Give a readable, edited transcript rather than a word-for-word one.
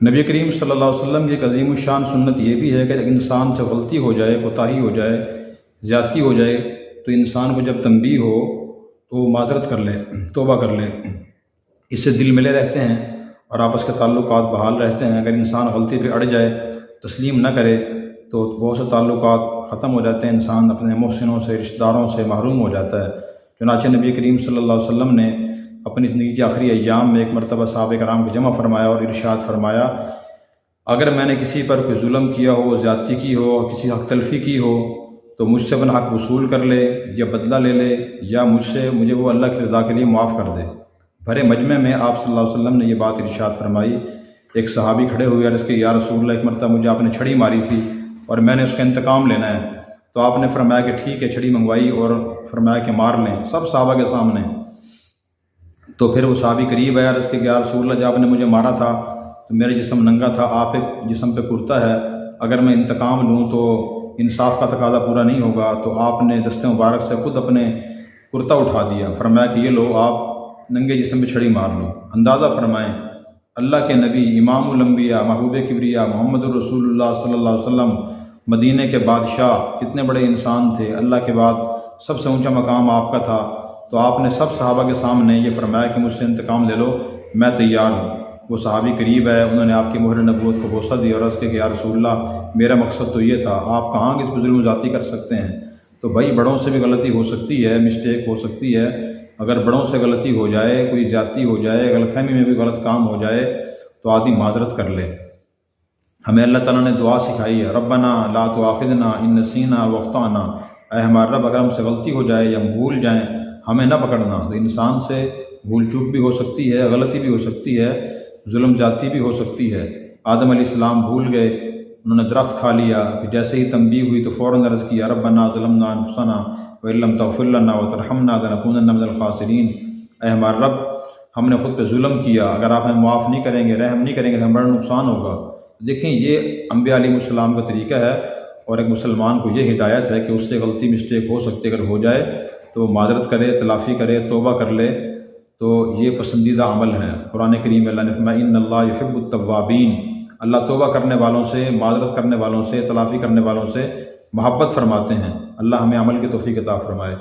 نبی کریم صلی اللہ علیہ وسلم کی ایک عظیم الشان سنت یہ بھی ہے کہ اگر انسان سے غلطی ہو جائے، کوتاہی ہو جائے، زیادتی ہو جائے، تو انسان کو جب تنبیہ ہو تو وہ معذرت کر لے، توبہ کر لے۔ اس سے دل ملے رہتے ہیں اور آپس کے تعلقات بحال رہتے ہیں۔ اگر انسان غلطی پہ اڑ جائے، تسلیم نہ کرے، تو بہت سے تعلقات ختم ہو جاتے ہیں، انسان اپنے محسنوں سے، رشتہ داروں سے محروم ہو جاتا ہے۔ چنانچہ نبی کریم صلی اللہ علیہ وسلم نے اپنی زندگی کے آخری ایام میں ایک مرتبہ صحابہ کرام کو جمع فرمایا اور ارشاد فرمایا، اگر میں نے کسی پر کوئی ظلم کیا ہو، زیادتی کی ہو، کسی حق تلفی کی ہو، تو مجھ سے اپنا حق وصول کر لے یا بدلہ لے لے، یا مجھے وہ اللہ کی رضا کے لیے معاف کر دے۔ بھرے مجمع میں آپ صلی اللہ علیہ وسلم نے یہ بات ارشاد فرمائی۔ ایک صحابی کھڑے ہوئے اور اس کے یا رسول اللہ، ایک مرتبہ مجھے آپ نے چھڑی ماری تھی اور میں نے اس کا انتقام لینا ہے۔ تو آپ نے فرمایا کہ ٹھیک ہے، چھڑی منگوائی اور فرمایا کہ مار لیں سب صحابہ کے سامنے۔ تو پھر وہ صحابی قریب آیا اور اس کے یا رسول اللہ، جب آپ نے مجھے مارا تھا تو میرا جسم ننگا تھا، آپ ایک جسم پہ کرتا ہے، اگر میں انتقام لوں تو انصاف کا تقاضا پورا نہیں ہوگا۔ تو آپ نے دست مبارک سے خود اپنے کرتا اٹھا دیا، فرمایا کہ یہ لو، آپ ننگے جسم پہ چھڑی مار لو۔ اندازہ فرمائیں، اللہ کے نبی، امام الانبیاء، محبوب کبریا، محمد الرسول اللہ صلی اللہ علیہ وسلم، مدینہ کے بادشاہ، کتنے بڑے انسان تھے، اللہ کے بعد سب سے اونچا مقام آپ کا تھا۔ تو آپ نے سب صحابہ کے سامنے یہ فرمایا کہ مجھ سے انتقام لے لو، میں تیار ہوں۔ وہ صحابی قریب ہے، انہوں نے آپ کی مہر نبوت کو بوسہ دیا اور اس کے کہ یا رسول اللہ، میرا مقصد تو یہ تھا، آپ کہاں اس پہ ظلم و زیادتی کر سکتے ہیں۔ تو بھائی، بڑوں سے بھی غلطی ہو سکتی ہے، مسٹیک ہو سکتی ہے۔ اگر بڑوں سے غلطی ہو جائے، کوئی زیادتی ہو جائے، غلط فہمی میں بھی غلط کام ہو جائے، تو آدمی معذرت کر لے۔ ہمیں اللہ تعالیٰ نے دعا سکھائی ہے، ربنا لا تؤاخذنا ان نسینا واخطانا، اے ہمارے رب، اگر ہم سے غلطی ہو جائے یا ہم بھول جائیں، ہمیں نہ پکڑنا۔ تو انسان سے بھول چوک بھی ہو سکتی ہے، غلطی بھی ہو سکتی ہے، ظلم زیادتی بھی ہو سکتی ہے۔ آدم علیہ السلام بھول گئے، انہوں نے درخت کھا لیا، پھر جیسے ہی تنبیہ ہوئی تو فوراً عرض کیا، ربنا ظلمنا انفسنا وان لم تغفر لنا وترحمنا لنکونن من الخاسرین، اے ہمارے رب، ہم نے خود پہ ظلم کیا، اگر آپ ہمیں معاف نہیں کریں گے، رحم نہیں کریں گے تو ہمیں بڑا نقصان ہوگا۔ دیکھیں، یہ انبیاء علیہ السلام کا طریقہ ہے، اور ایک مسلمان کو یہ ہدایت ہے کہ اس سے غلطی مسٹیک ہو سکتی ہے، اگر ہو جائے تو معذرت کرے، تلافی کرے، توبہ کر لے۔ تو یہ پسندیدہ عمل ہے۔ قرآن کریم میں اللہ نے فرمایا، ان اللہ یحب التوابین، اللہ توبہ کرنے والوں سے، معذرت کرنے والوں سے، تلافی کرنے والوں سے محبت فرماتے ہیں۔ اللہ ہمیں عمل کی توفیق عطا فرمائے۔